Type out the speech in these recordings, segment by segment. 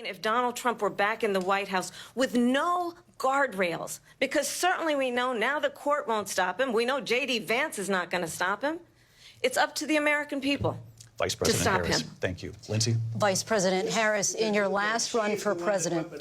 If Donald Trump were back in the White House with no guardrails, because certainly we know now the court won't stop him. We know J.D. Vance is not going to stop him. It's up to the American people Vice President to stop Harris. him. Thank you. Lindsay? Vice President Harris, in your last run for president.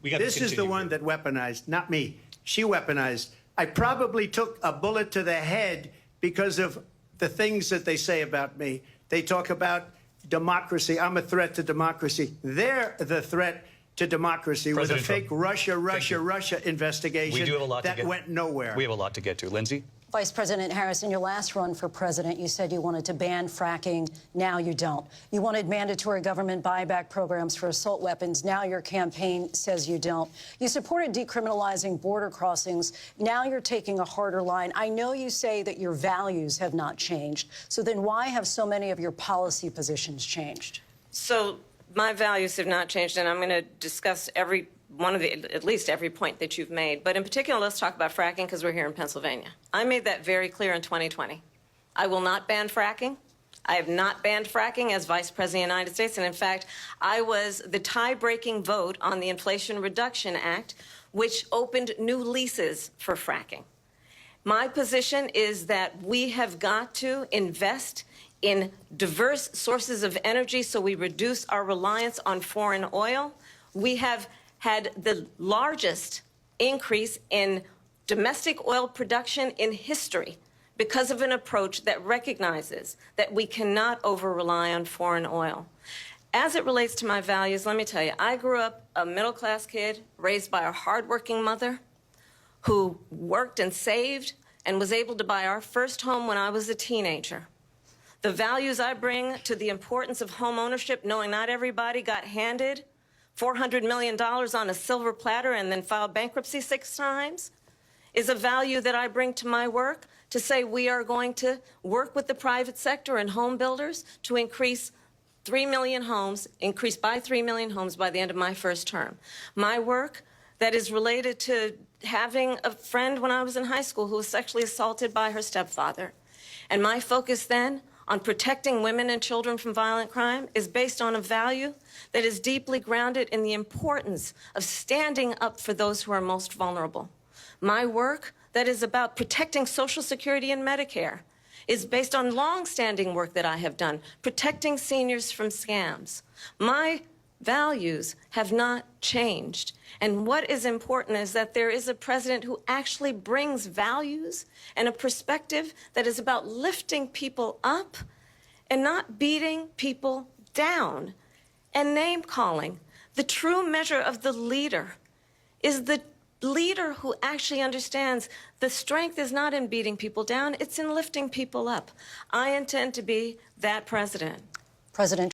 This is the one that weaponized, not me. She weaponized. I probably took a bullet to the head because of the things that they say about me. They talk about democracy. I'm a threat to democracy. They're the threat to democracy with a fake Russia investigation We do have a lot that went nowhere. We have a lot to get to. Lindsay? Vice President Harris, in your last run for president, you said you wanted to ban fracking. Now you don't. You wanted mandatory government buyback programs for assault weapons. Now your campaign says you don't. You supported decriminalizing border crossings. Now you're taking a harder line. I know you say that your values have not changed. So then why have so many of your policy positions changed? So my values have not changed, and I'm going to discuss at least every point that you've made. But in particular, let's talk about fracking because we're here in Pennsylvania. I made that very clear in 2020. I will not ban fracking. I have not banned fracking as Vice President of the United States. And in fact, I was the tie-breaking vote on the Inflation Reduction Act, which opened new leases for fracking. My position is that we have got to invest in diverse sources of energy so we reduce our reliance on foreign oil. We have had the largest increase in domestic oil production in history because of an approach that recognizes that we cannot over-rely on foreign oil. As it relates to my values, let me tell you, I grew up a middle-class kid raised by a hardworking mother who worked and saved and was able to buy our first home when I was a teenager. The values I bring to the importance of home ownership, knowing not everybody got handed $400 million on a silver platter and then filed bankruptcy 6 times, is a value that I bring to my work to say we are going to work with the private sector and home builders to increase 3 million homes, increase by 3 million homes by the end of my first term. My work that is related to having a friend when I was in high school who was sexually assaulted by her stepfather. And my focus then on protecting women and children from violent crime is based on a value that is deeply grounded in the importance of standing up for those who are most vulnerable. My work that is about protecting Social Security and Medicare is based on long-standing work that I have done, protecting seniors from scams. My values have not changed. And what is important is that there is a president who actually brings values and a perspective that is about lifting people up and not beating people down and name-calling. The true measure of the leader is the leader who actually understands the strength is not in beating people down, it's in lifting people up. I intend to be that president. President